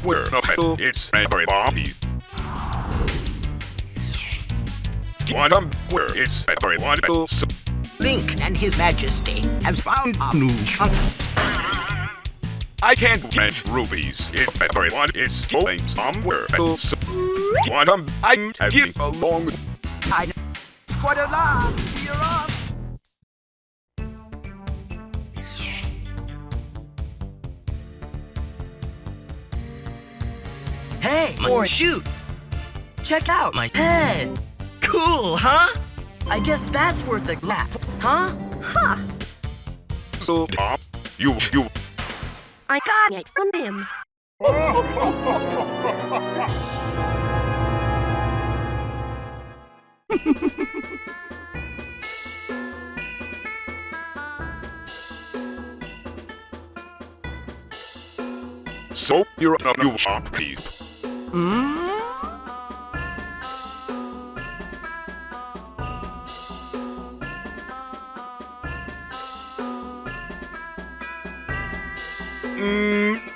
where the hell it's very Bobby. Quantum, where it's very wonderful. Link and His Majesty has found a new chunk. I can't get rubies if everyone is going somewhere else. Quantum, I'm tagging along. I know. Quite a lot. We're off. Hey, or shoot! Check out my head! Cool, huh? I guess that's worth a laugh, huh? Huh! So, you. I got it from him. So, you're a new shop piece.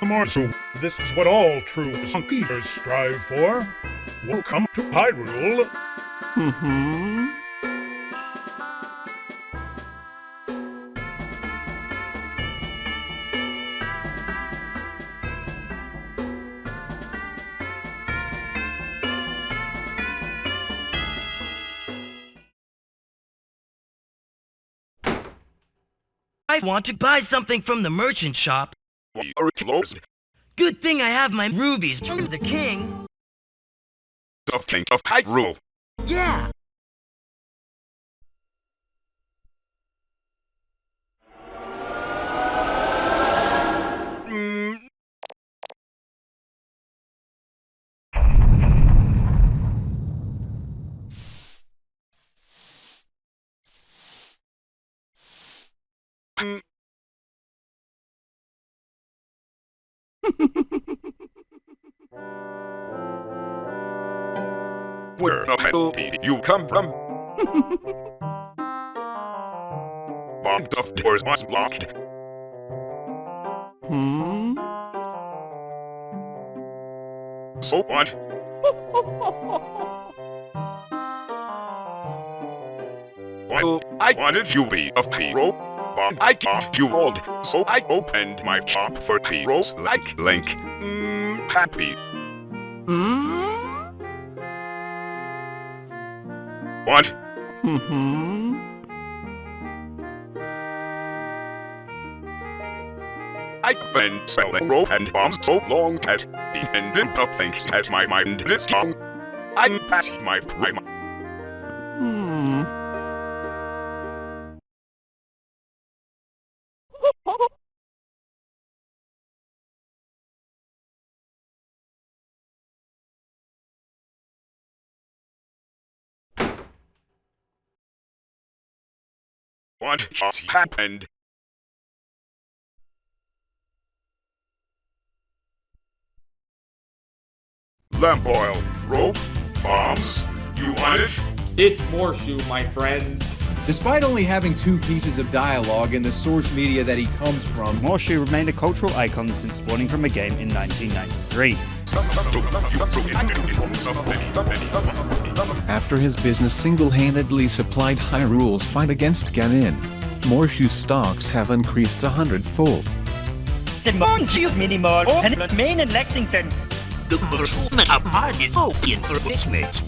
Marshal, this is what all true Sonic.EXE strive for. Welcome to Hyrule. I want to buy something from the merchant shop. We are closed. Good thing I have my rubies from the king. The king of Hyrule. Yeah! Where the hell did you come from? One of the doors was locked. So what? Well, I wanted you to be a hero, but I got you old, so I opened my shop for heroes like Link. Happy. What? I've been selling rope and bombs so long that even to think that my mind is young. I'm past my prime. What just happened? Lamp oil, rope, bombs. You want it? It's Morshu, my friend. Despite only having 2 pieces of dialogue in the source media that he comes from, Morshu remained a cultural icon since spawning from a game in 1993. After his business single-handedly supplied Hyrule's fight against Ganon, Morshu's stocks have increased 100-fold. Good morning to you, Minimall, and Maine and Lexington. The Morshu have added folk in her business.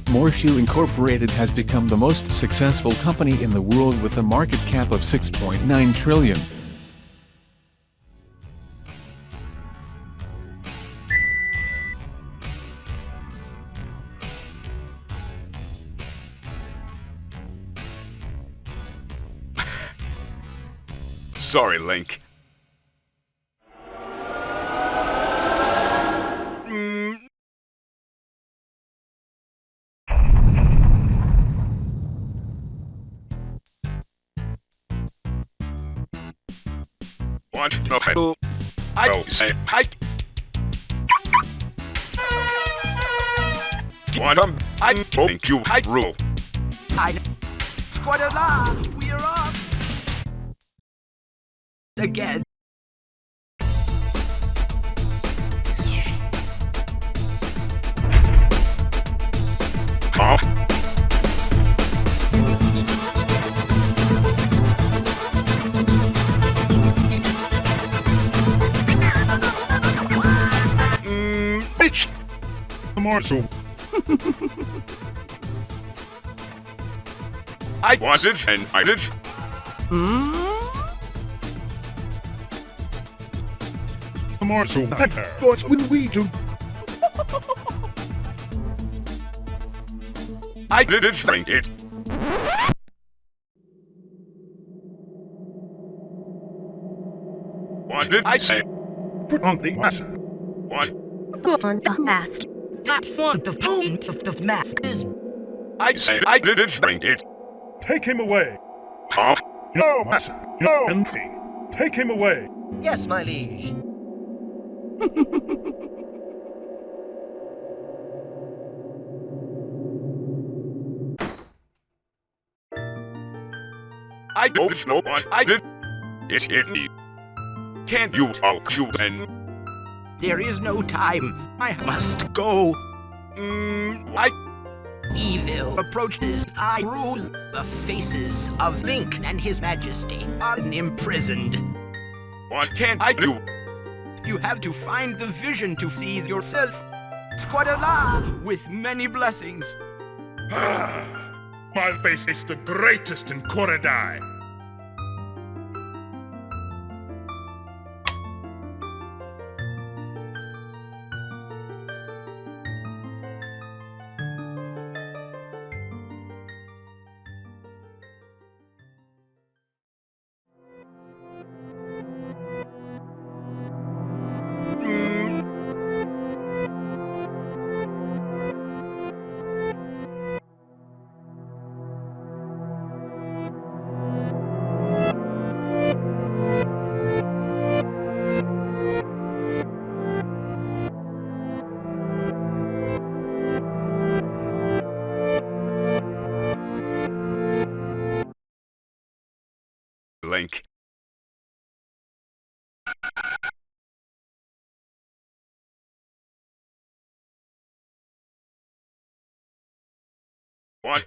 Morshu Incorporated has become the most successful company in the world with a market cap of 6.9 trillion. Sorry, Link. What the hell? I say hi. Quantum, I'm going to Hyrule. I know. Quite a lot. We're off. Again. more soup. I want it and find it. More soup. What will we do? I didn't drink it. What did I say? Put on the mask. What? Put on the mask. That's what the point of the mask is. I said I didn't drink it. Take him away. Huh? No mask. No entry. Take him away. Yes, my liege. I don't know what I did. It's hit me. Can't you talk to then? There is no time. I must go. I... Evil approaches. I rule. The faces of Link and His Majesty are imprisoned. What can I do? You have to find the vision to see yourself. Squadala with many blessings. My face is the greatest in Korodai. Link. What?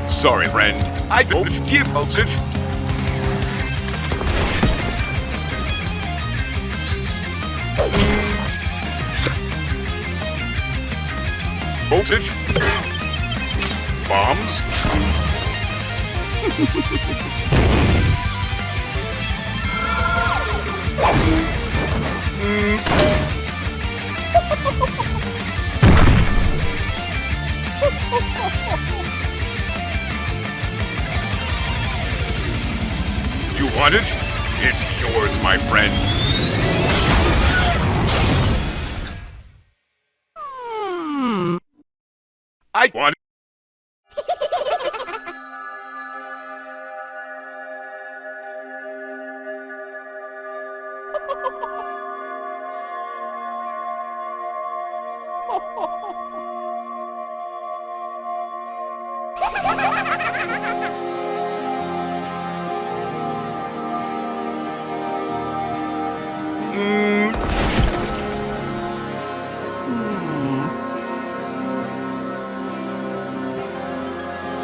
Sorry, friend. I don't give a shit. Voltage. Bombs. You want it? It's yours, my friend. I want it.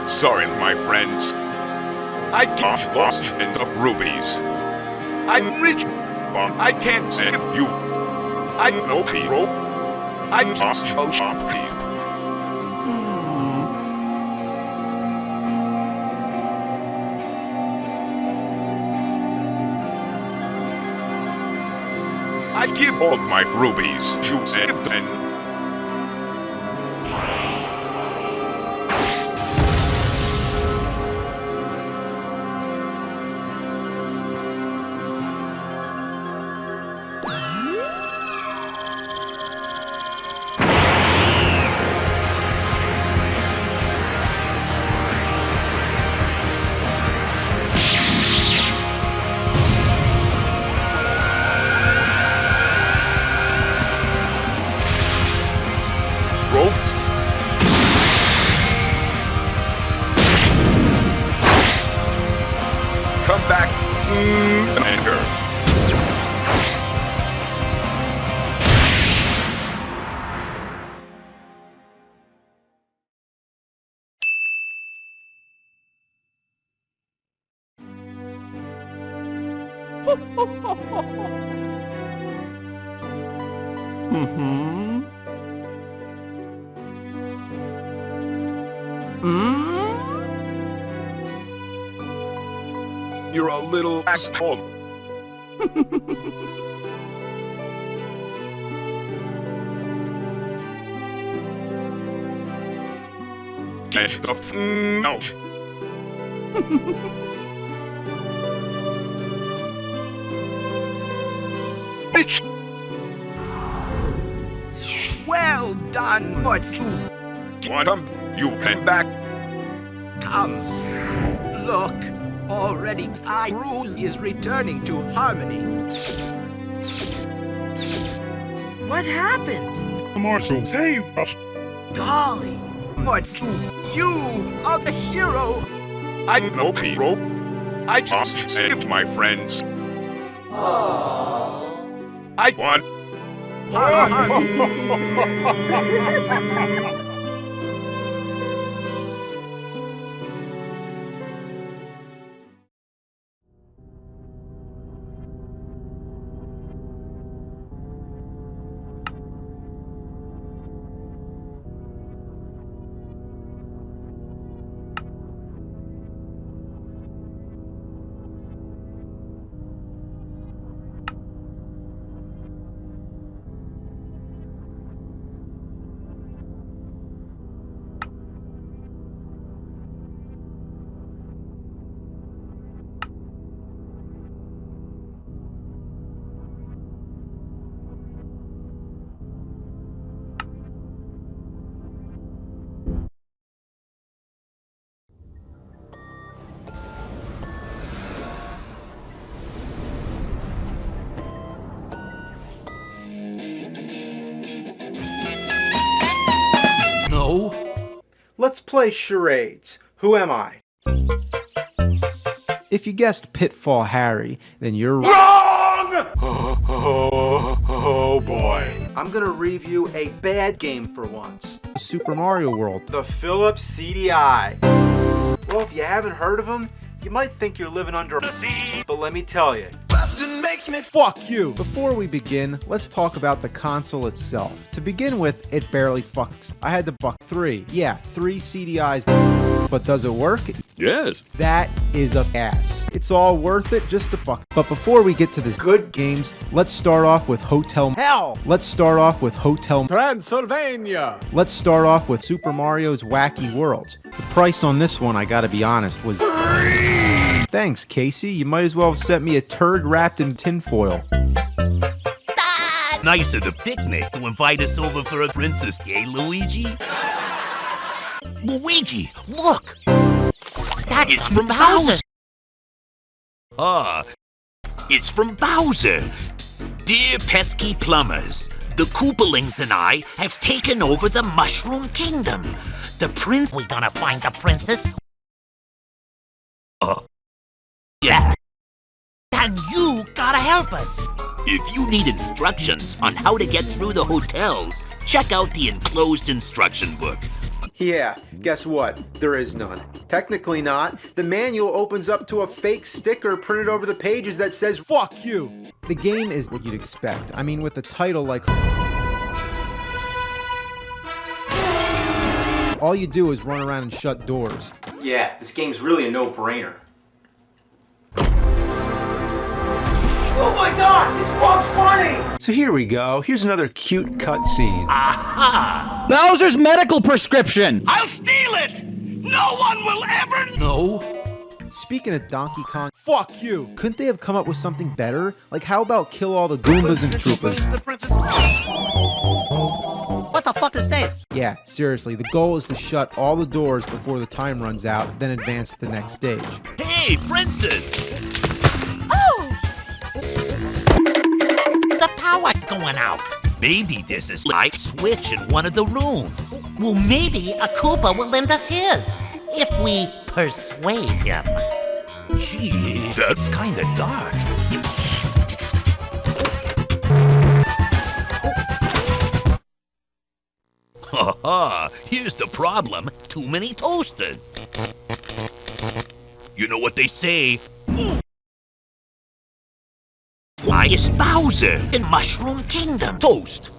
Sorry, my friends. I got lost in the rubies. I'm rich, but I can't save you. I'm no hero. I'm just a shopkeep. I give all my rubies to save them. Ropes. Come back, Commander. You're a little asshole. Get the out. Bitch. Well done, Motsu. Quantum, you came back. Come. Look. Already, Hyrule is returning to harmony. What happened? Marshall, save us. Golly. Motsu, you are the hero. I'm no hero. I just saved my friends. I won. No. Let's play charades. Who am I? If you guessed Pitfall Harry, then you're wrong! Oh boy. I'm gonna review a bad game for once. Super Mario World. The Philips CDI. Well, if you haven't heard of them, you might think you're living under a sea, but let me tell you. Makes me fuck you. Before we begin, let's talk about the console itself. To begin with, it barely fucks. I had to fuck 3. Yeah, 3 CDIs. But does it work? Yes. That is a ass. It's all worth it just to fuck. But before we get to the good games, let's start off with Hotel Hell. Let's start off with Hotel Transylvania. Let's start off with Super Mario's Wacky Worlds. The price on this one, I gotta be honest, was Thanks, Casey. You might as well have sent me a turd wrapped in tinfoil. Nice of the picnic to invite us over for a princess, eh, Luigi? Luigi, look! It's from Bowser! It's from Bowser! Dear pesky plumbers, the Koopalings and I have taken over the Mushroom Kingdom. The prince... We're gonna find the princess? Yeah. And you gotta help us. If you need instructions on how to get through the hotels, check out the enclosed instruction book. Yeah, guess what? There is none. Technically not. The manual opens up to a fake sticker printed over the pages that says, "Fuck you!" The game is what you'd expect. I mean, with a title like... all you do is run around and shut doors. Yeah, this game's really a no-brainer. Oh my god, it's Bugs Bunny! So here we go. Here's another cute cutscene. Aha! Bowser's medical prescription! I'll steal it! No one will ever know! Speaking of Donkey Kong, fuck you! Couldn't they have come up with something better? Like, how about kill all the Goombas and Troopas? What the fuck is this? Yeah, seriously, the goal is to shut all the doors before the time runs out, then advance to the next stage. Hey, princess! Oh! The power's going out. Maybe there's a light switch in one of the rooms. Well, maybe a Koopa will lend us his, if we persuade him. Gee, that's kinda dark. Haha, here's the problem. Too many toasters. You know what they say? Why is Bowser in Mushroom Kingdom? Toast.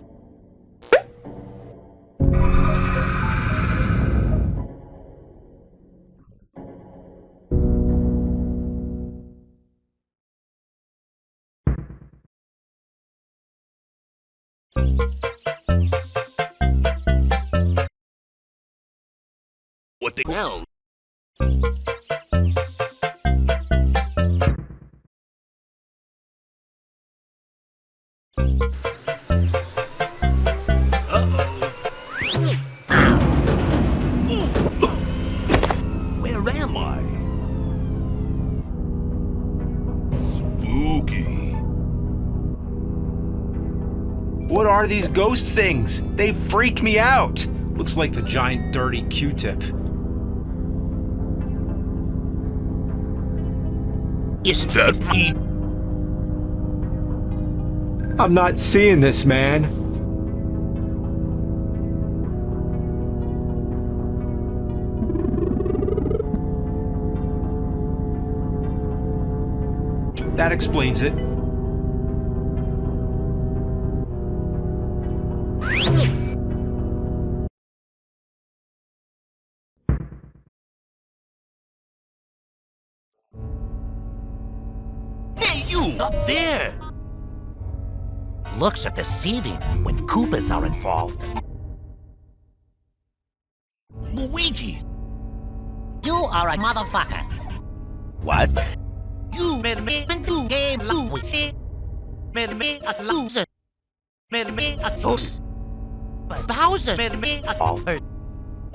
What the hell? Where am I? Spooky. What are these ghost things? They freak me out. Looks like the giant dirty Q-tip. Is that me? I'm not seeing this, man. That explains it. Hey, you up there! Looks are deceiving when Koopas are involved. Luigi! You are a motherfucker. What? You made me into game Luigi. Made me a loser. Made me a joke. But Bowser made me a offer.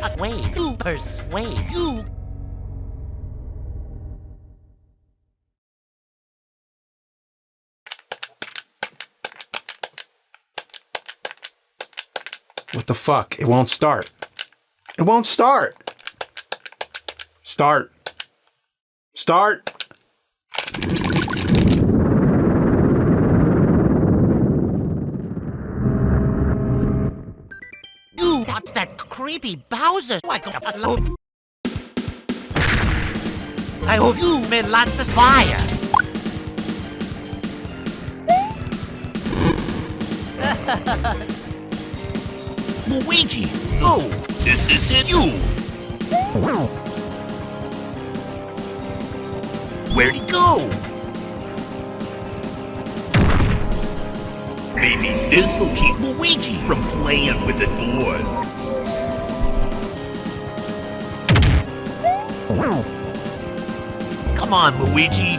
A way to persuade you. What the fuck? It won't start. It won't start. Start. Start. You got that creepy Bowser like alone. I hope you made lots of fire. Luigi! No! This isn't you! Where'd he go? Maybe this'll keep Luigi from playing with the doors. Come on, Luigi!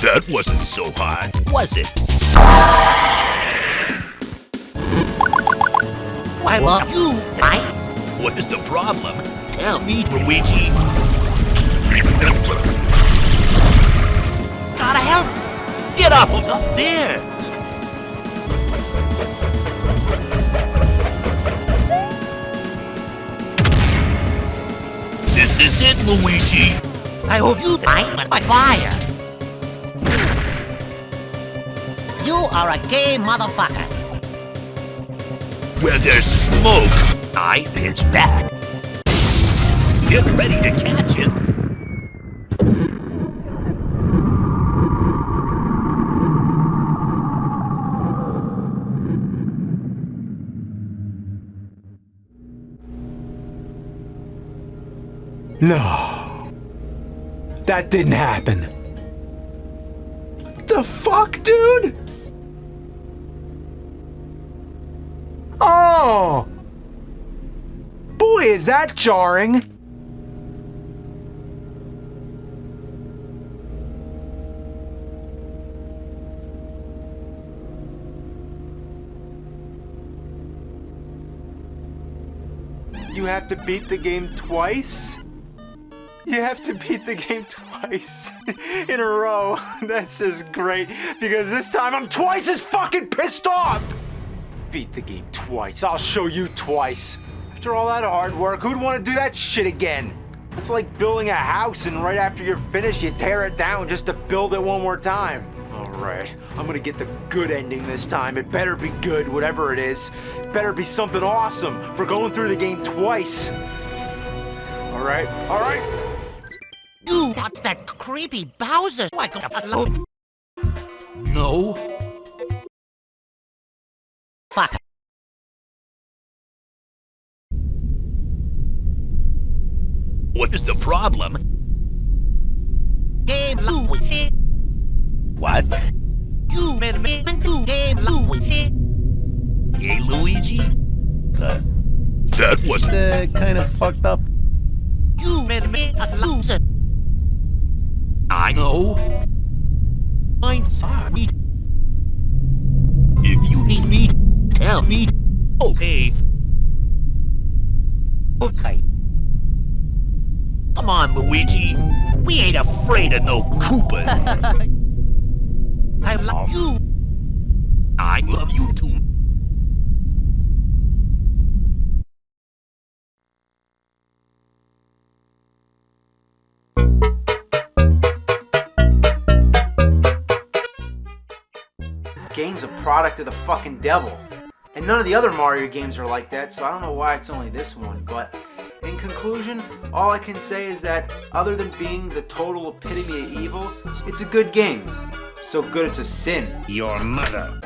That wasn't so hard, was it? Why love you, right? What is the problem? Tell me, Luigi. Gotta help! Get up! What's up there? This is it, Luigi. I hope you die by fire. You are a gay motherfucker. Where there's smoke, I pitch back. Get ready to catch it. No. That didn't happen. The fuck, dude? Oh! Boy, is that jarring. You have to beat the game twice? You have to beat the game twice in a row. That's just great, because this time I'm twice as fucking pissed off! Beat the game twice. I'll show you twice. After all that hard work, who'd want to do that shit again? It's like building a house and right after you're finished, you tear it down just to build it one more time. Alright, I'm gonna get the good ending this time. It better be good, whatever it is. It better be something awesome for going through the game twice. Alright, alright. You got that creepy Bowser. Alone. No. Fuck. What is the problem? Game Luigi. What? You made me into Game Luigi. Yay, Luigi? That was kind of fucked up. You made me a loser. I know. I'm sorry. If you need me, tell me. Okay. Okay. Come on, Luigi. We ain't afraid of no Koopas. I love you. I love you too. This game's a product of the fucking devil. And none of the other Mario games are like that, so I don't know why it's only this one, but in conclusion, all I can say is that other than being the total epitome of evil, it's a good game. So good it's a sin. Your mother.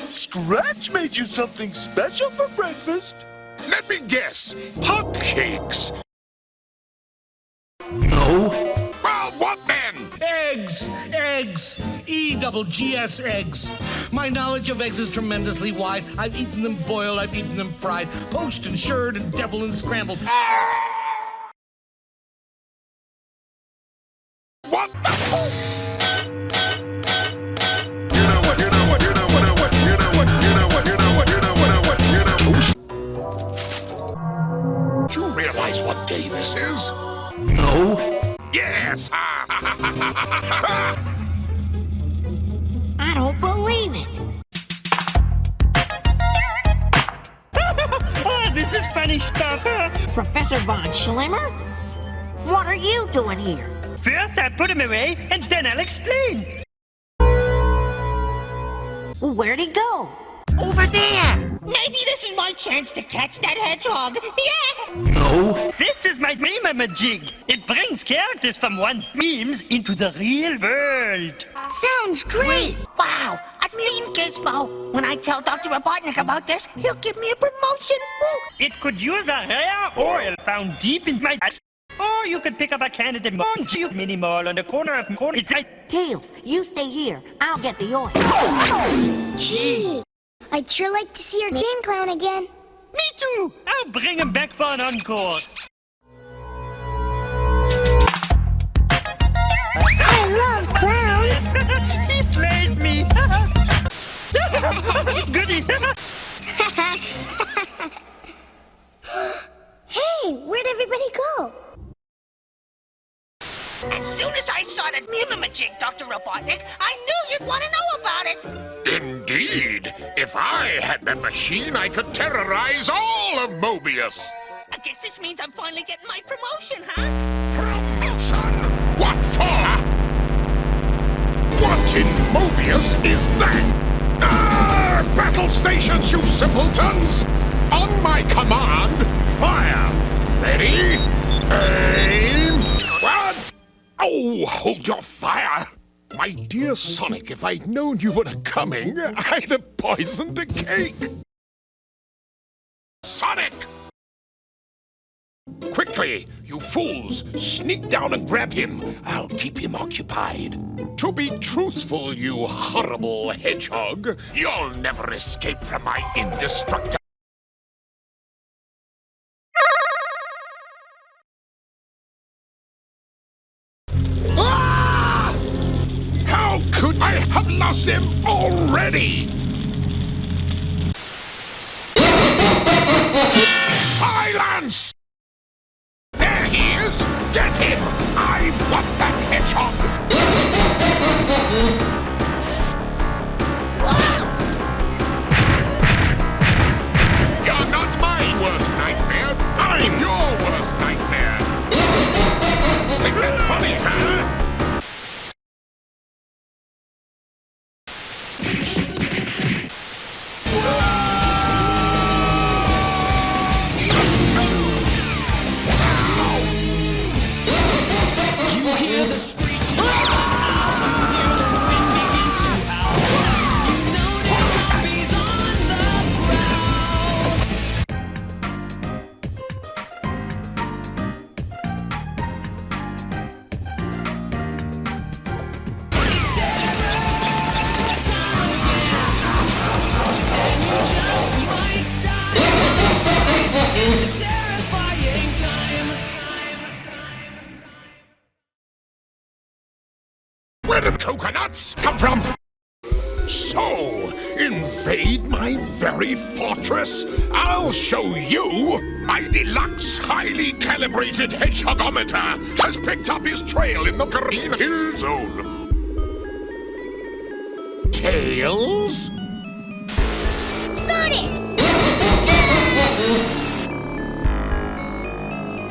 Scratch made you something special for breakfast? Let me guess. Hotcakes. No. Well, what then? Eggs! Eggs! E-double-G-S eggs. My knowledge of eggs is tremendously wide. I've eaten them boiled, I've eaten them fried, poached and shirred and deviled and scrambled. What the? Do you realize what day this is? No. Yes! I don't believe it. Oh, this is funny stuff. Professor Von Schlimmer? What are you doing here? First, I put him away, and then I'll explain. Where'd he go? Over there! Maybe this is my chance to catch that hedgehog. Yeah! No. This is my meme jig. It brings characters from one's memes into the real world. Sounds great! Wow, a meme gizmo. When I tell Dr. Robotnik about this, he'll give me a promotion. Woo. It could use a rare oil found deep in my ass. Or you could pick up a Canada mini mall on the corner of corner. Tails, you stay here. I'll get the oil. Gee, I'd sure like to see your game clown again. Me too! I'll bring him back for an encore. I love clowns. He slays me. Goody. Hey, where'd everybody go? As soon as I started mimimaging Dr. Robotnik, I knew you'd want to know about it. Indeed. If I had that machine, I could terrorize all of Mobius. I guess this means I'm finally getting my promotion, huh? Promotion? What for? What in Mobius is that? Battle stations, you simpletons! On my command, fire! Ready? Aim! What? Oh, hold your fire! My dear Sonic, if I'd known you were coming, I'd have poisoned the cake! Sonic! Quickly, you fools! Sneak down and grab him. I'll keep him occupied. To be truthful, you horrible hedgehog, you'll never escape from my indestructible... Ah! How could I have lost him already? Silence! There he is! Get him! I want that hedgehog! You're not my worst nightmare! I'm your worst nightmare! Think that's funny, huh? Where did coconuts come from? So, invade my very fortress? I'll show you! My deluxe, highly calibrated hedgehogometer has picked up his trail in the green hill zone. Tails? Sonic!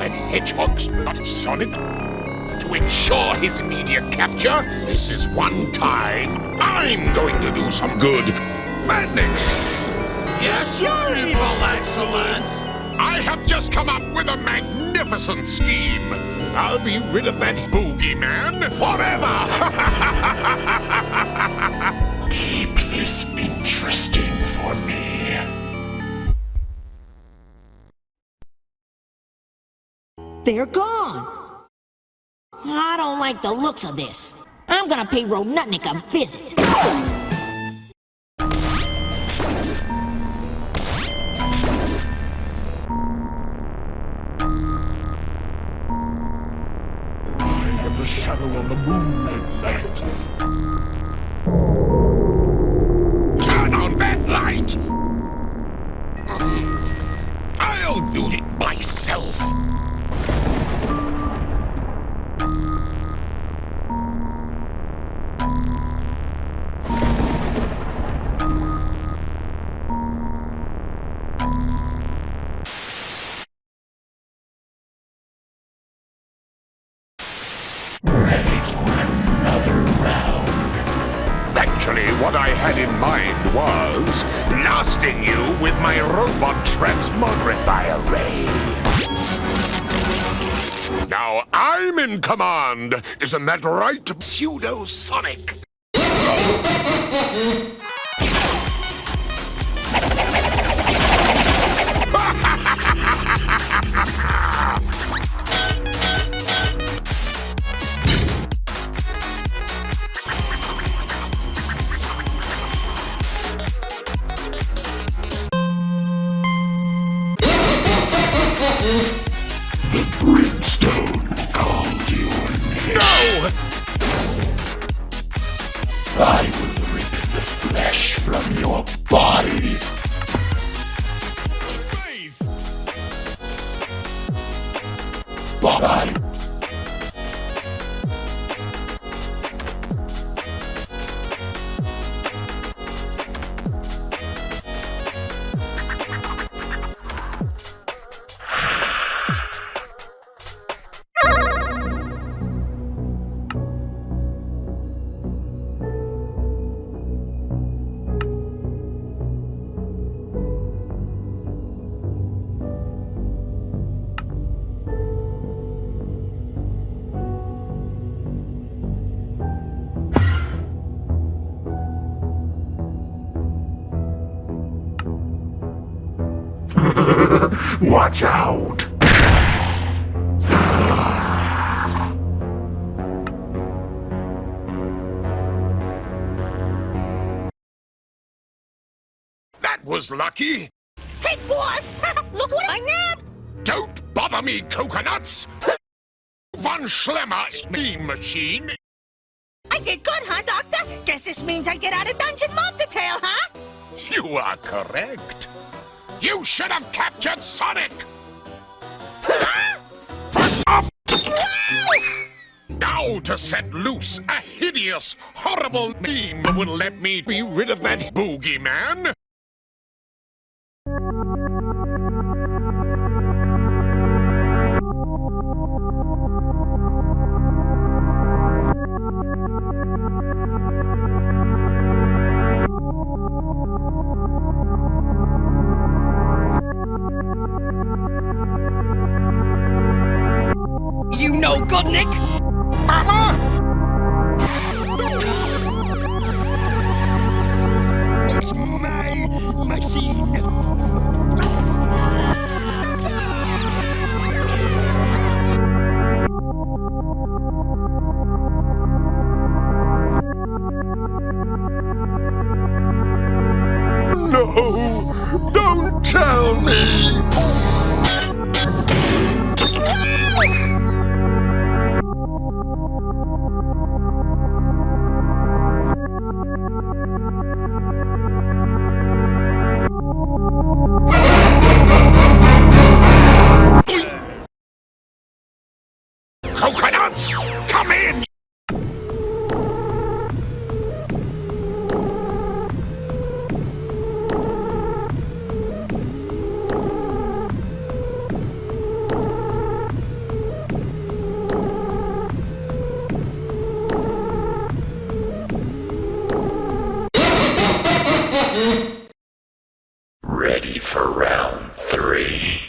And hedgehog's not Sonic? To ensure his immediate capture, this is one time I'm going to do some good. Madness! Yes, your evil excellence! I have just come up with a magnificent scheme. I'll be rid of that boogeyman forever! Keep this interesting for me. They're gone! I don't like the looks of this. I'm gonna pay Robotnik a visit. I am the shadow on the moon at night. Turn on that light! I'll do it myself. Actually, what I had in mind was blasting you with my robot transmogrifier ray. Now I'm in command. Isn't that right, Pseudo-Sonic? Brimstone called you in. No! I will rip the flesh from your body. Bye. Watch out! That was lucky! Hey, boss! Look what I nabbed! Don't bother me, coconuts! Von Schlemmer's Meme Machine! I did good, huh, Doctor? Guess this means I get out of dungeon mob detail, huh? You are correct. You should have captured Sonic! Off! Now to set loose a hideous, horrible meme that will let me be rid of that boogeyman! You no good, Nick! Mama! It's my machine! No! Don't tell me! Coconuts! Come in! Ready for round 3.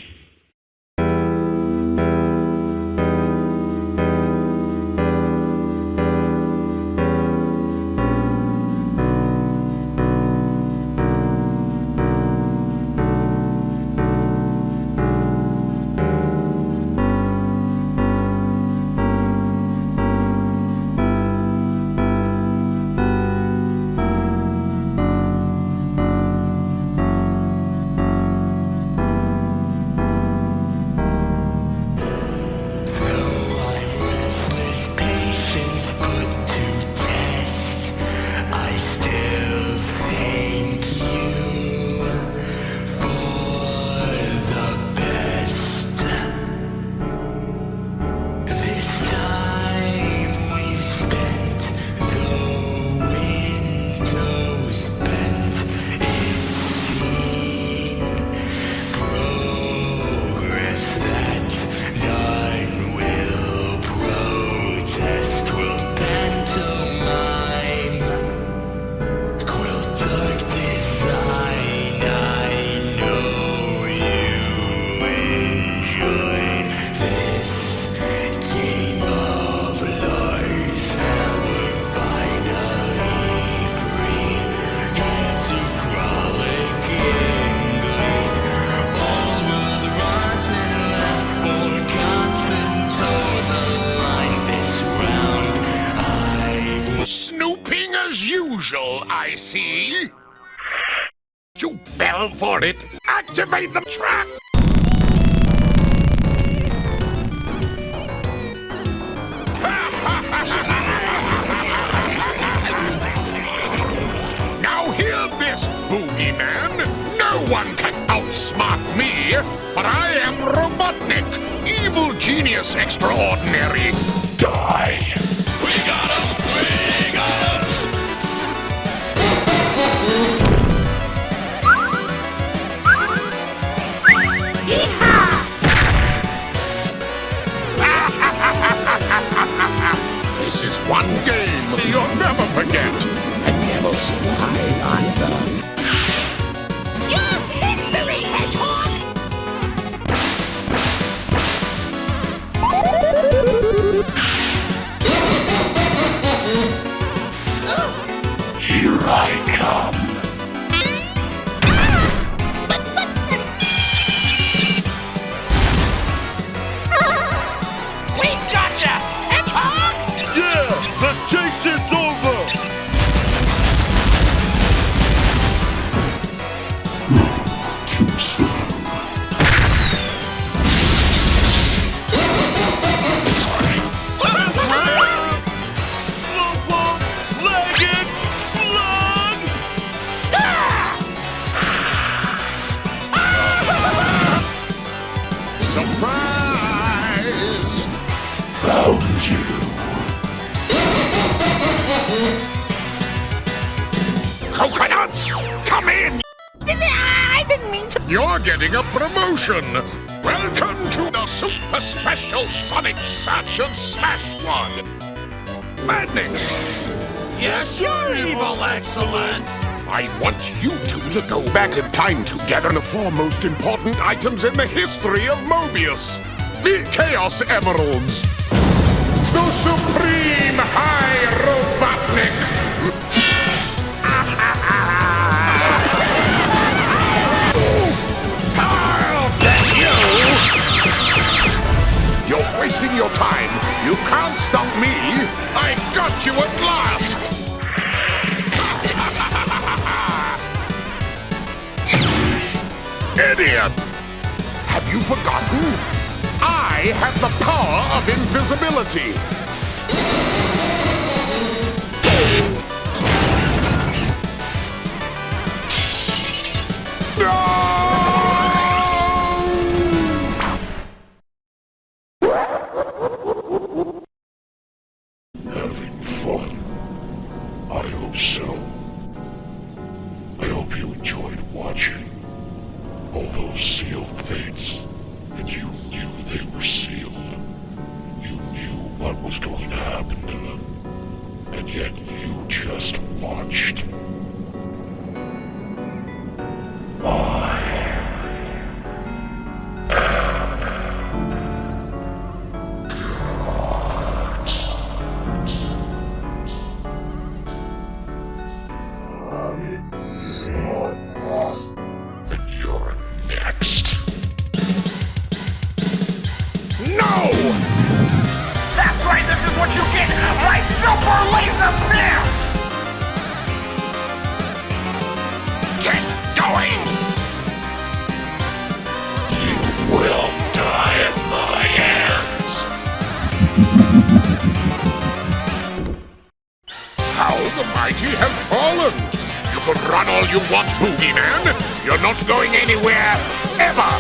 Snooping as usual, I see. You fell for it. Activate the trap! But I am Robotnik, evil genius extraordinary. Die. We got him! We got him! This is one game you'll never forget. And never say hi either. Your history, Hedgehog! Here I come. We gotcha, Hedgehog! Yeah, the chase is over. Too soon. Legged slug! Surprise! Found you. Coconuts, come in! I didn't mean to. You're getting a promotion! Welcome to the super special Sonic Search and Smash Squad! Madness! Yes, your evil excellence! I want you two to go back in time to gather the four most important items in the history of Mobius. The Chaos Emeralds. The Supreme High Robotnik. I'll get you! You're wasting your time. You can't stop me. I got you at last. Idiot! Have you forgotten? I have the power of invisibility. Having fun? I hope so. I hope you enjoyed watching all those sealed fates, and you knew they were sealed. You knew what was going to happen to them, and yet you just watched. Next. No! That's right, this is what you get! My super laser flare! Get going! You will die at my hands. How the mighty have fallen! You can run all you want, Boogeyman! You're not going anywhere, ever!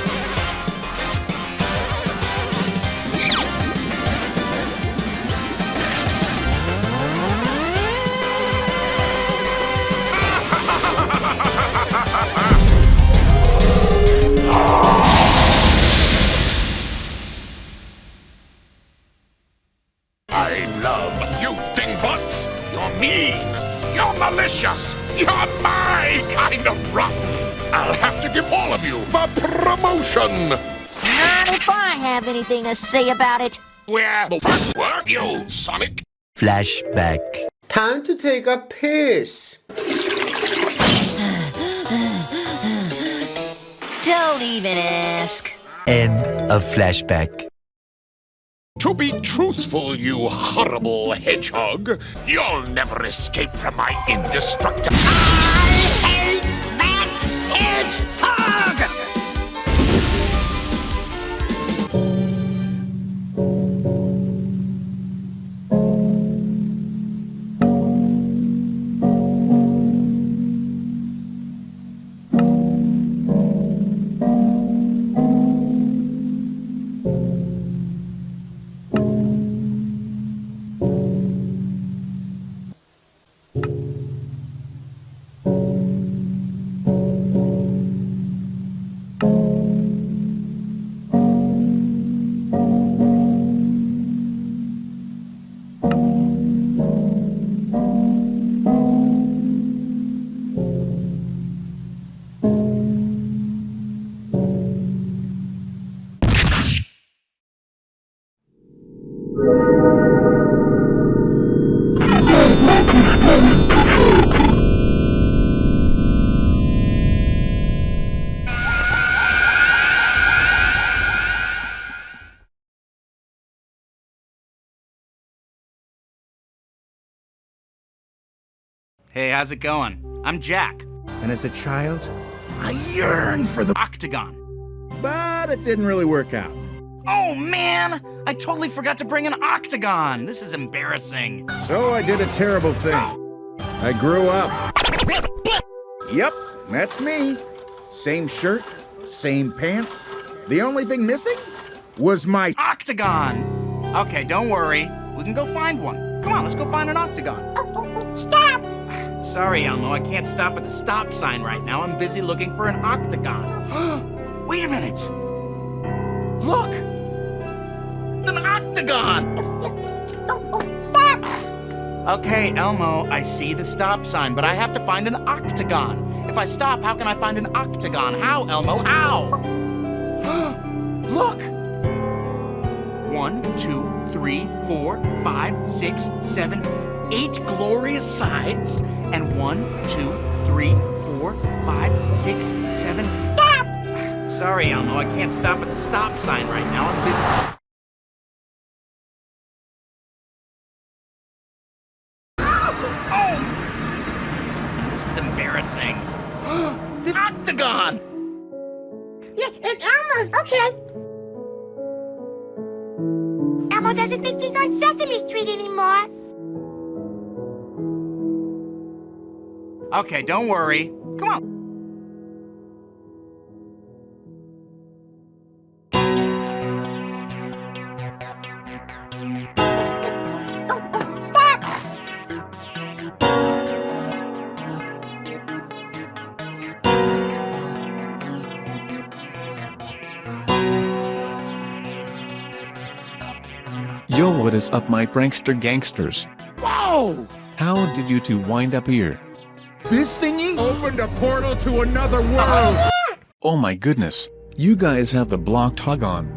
I love you, dingbutts! You're mean! You're malicious! You're my kind of rotten! I'll have to give all of you the promotion! Not if I have anything to say about it. Where the fuck were you, Sonic? Flashback. Time to take a piss. Don't even ask. End of flashback. To be truthful, you horrible hedgehog, you'll never escape from my indestructible... I hate that hedgehog! Hey, how's it going? I'm Jack. And as a child, I yearned for the octagon. But it didn't really work out. Oh man! I totally forgot to bring an octagon! This is embarrassing. So I did a terrible thing. I grew up. Yep, that's me. Same shirt, same pants. The only thing missing was my octagon! Okay, don't worry. We can go find one. Come on, let's go find an octagon. Stop! Sorry, Elmo, I can't stop at the stop sign right now. I'm busy looking for an octagon. Wait a minute! Look! An octagon! Stop! Okay, Elmo, I see the stop sign, but I have to find an octagon. If I stop, how can I find an octagon? How, Elmo? How? Look! 1, 2, 3, 4, 5, 6, 7, 8 glorious sides, and 1, 2, 3, 4, 5, 6, 7. Stop! Sorry, Elmo, I can't stop at the stop sign right now. I'm busy. Oh! This is embarrassing. The octagon! Yeah, and Elmo's okay. Elmo doesn't think he's on Sesame Street anymore. Okay, don't worry. Come on. Stop! Yo, what is up, my prankster gangsters? Whoa! How did you two wind up here? This thingy opened a portal to another world! Oh my goodness, you guys have the Blocktagon.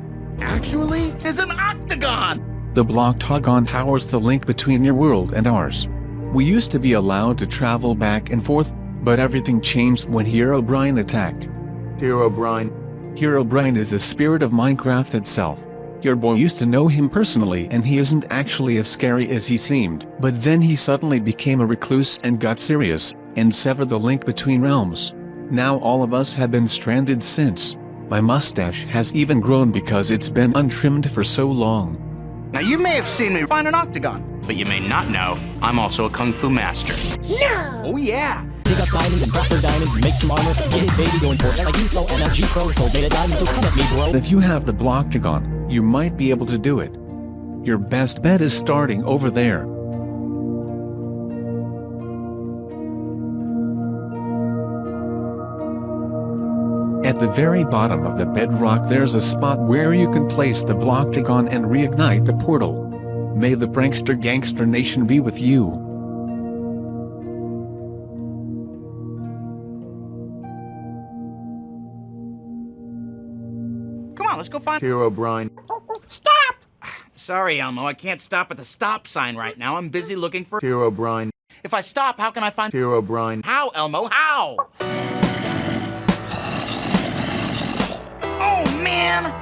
Actually, it's an octagon! The Blocktagon powers the link between your world and ours. We used to be allowed to travel back and forth, but everything changed when Herobrine attacked. Herobrine. Herobrine is the spirit of Minecraft itself. Your boy used to know him personally and he isn't actually as scary as he seemed, but then he suddenly became a recluse and got serious, and severed the link between realms. Now all of us have been stranded since. My mustache has even grown because it's been untrimmed for so long. Now you may have seen me find an octagon, but you may not know I'm also a kung fu master. No! Oh yeah! Dig up diamonds and craft their diamonds and make some armor. Get it, baby, going for it like you so MLG Pro sold data diamonds, so come at me, bro. If you have the Blocktagon, you might be able to do it. Your best bet is starting over there. At the very bottom of the bedrock there's a spot where you can place the Blocktagon and reignite the portal. May the prankster gangster nation be with you. Come on, let's go find Herobrine. Stop! Sorry, Elmo, I can't stop at the stop sign right now. I'm busy looking for Herobrine. If I stop, how can I find Herobrine. How, Elmo? How? Oh man!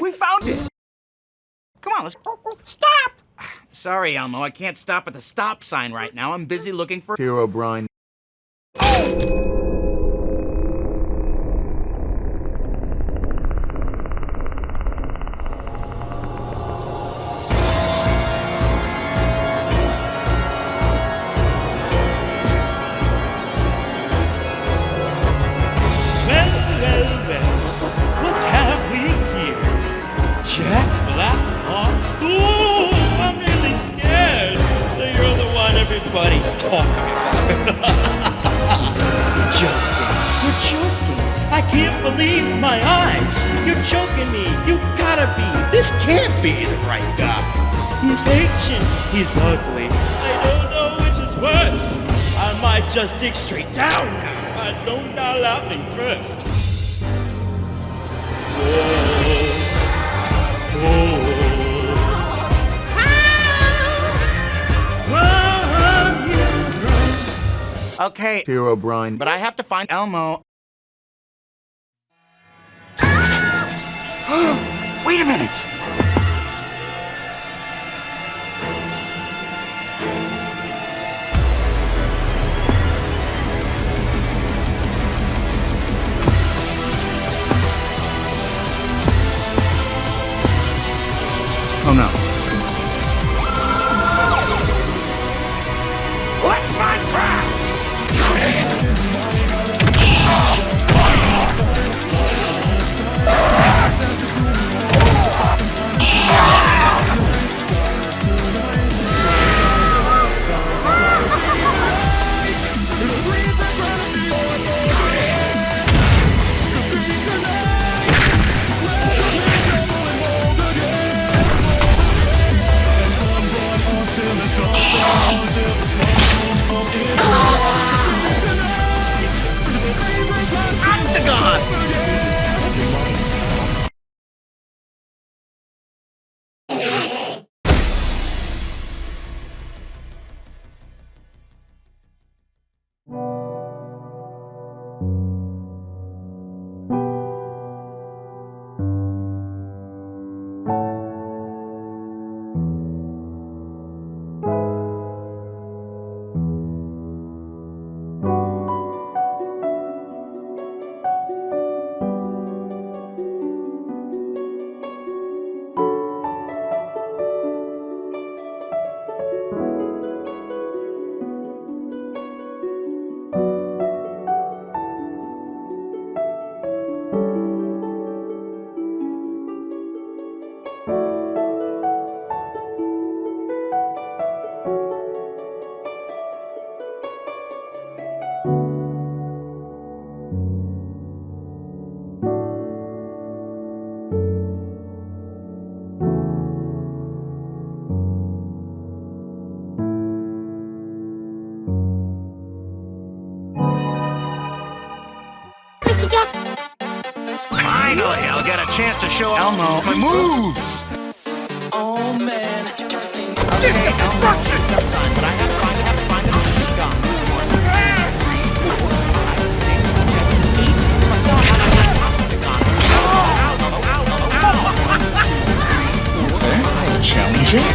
We found it! Come on, let's... Stop! Sorry, Elmo, I can't stop at the stop sign right now. I'm busy looking for... Herobrine. Well, well, well, what have we here? can't believe my eyes. You're choking me. You gotta be. This can't be the right guy. He's ancient. He's ugly. I don't know which is worse. I might just dig straight down now. I don't know laughing first. Okay, Hero O'Brien, but I have to find Elmo. Wait a minute! Oh no. What's my trap? Finally, I'll get a chance to show Elmo my moves! Oh man. This is destruction! But I have to find it. Challenging.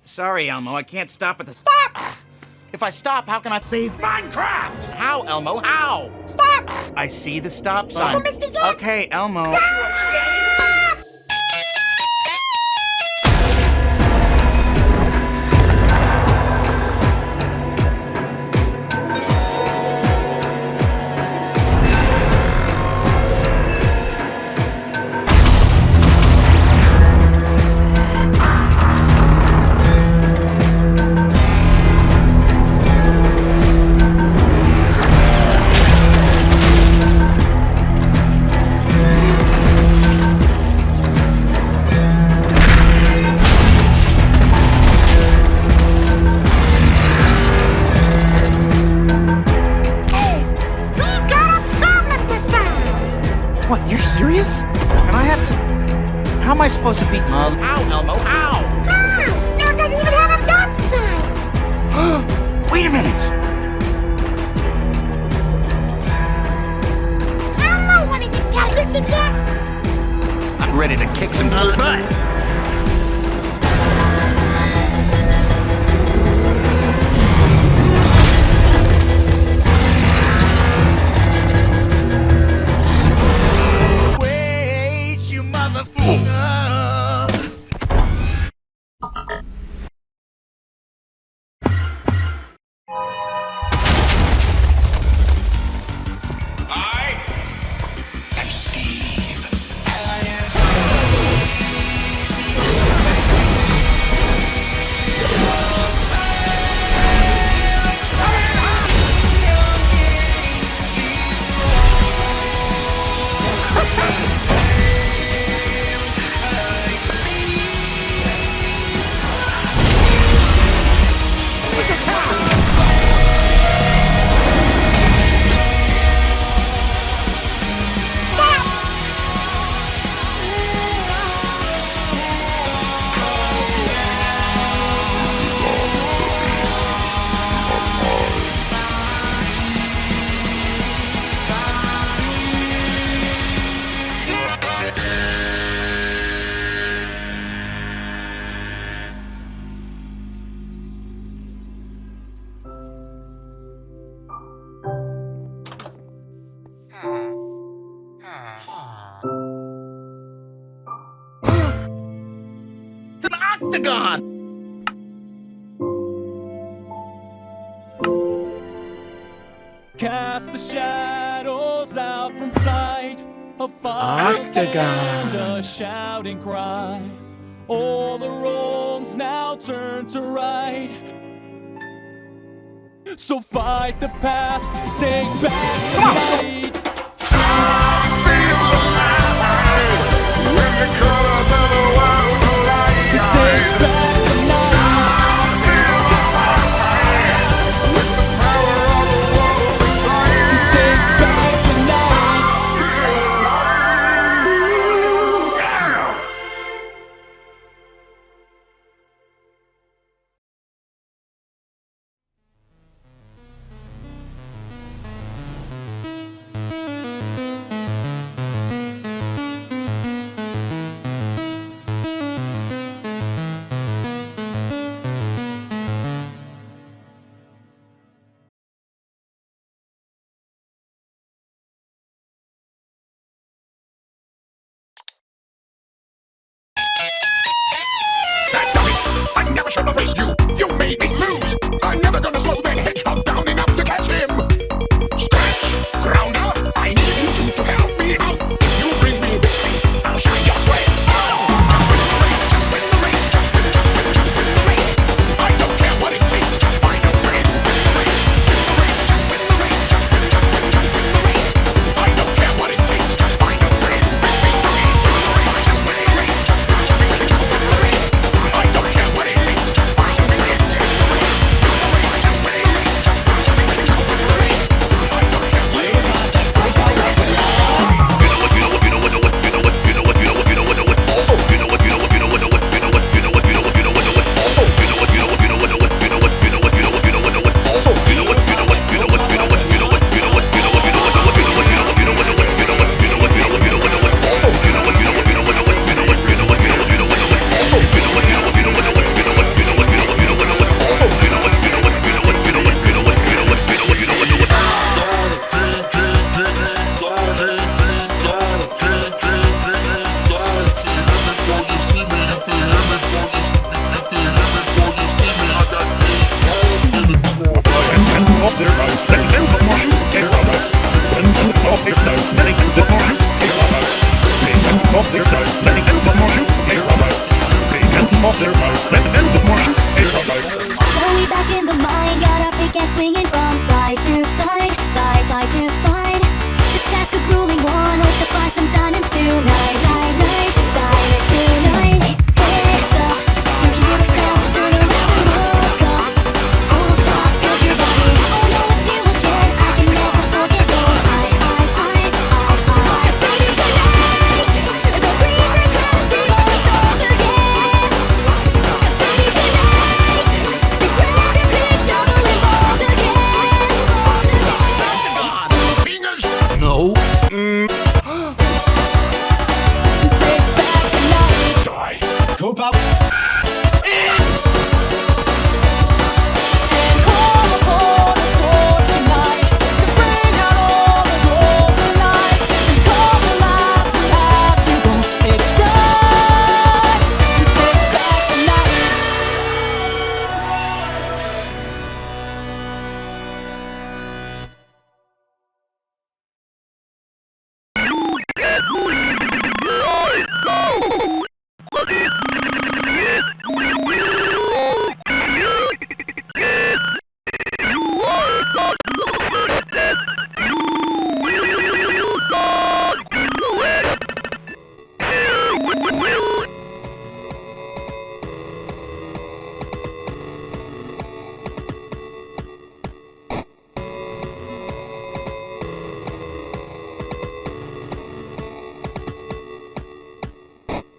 Sorry, Elmo, I can't stop at the stop! If I stop, how can I save Minecraft? How, Elmo? How? Stop! I see the stop sign. Okay, Elmo. What, you're serious? And I have to... How am I supposed to beat... How, Elmo? How? Now it doesn't even have a stop sign. Wait a minute! Elmo wanted to tell us to get... I'm ready to kick some butt! An octagon! Cast the shadows out from sight. A fire Octagon. and a shouting cry. All the wrongs now turn to right. So fight the past, take back the night. When the colors of the world collide, to take back the night. With the power of the world inside, to take back the night. that dummy! I never should have raced you! You made me lose! I'm never gonna slow that hedgehog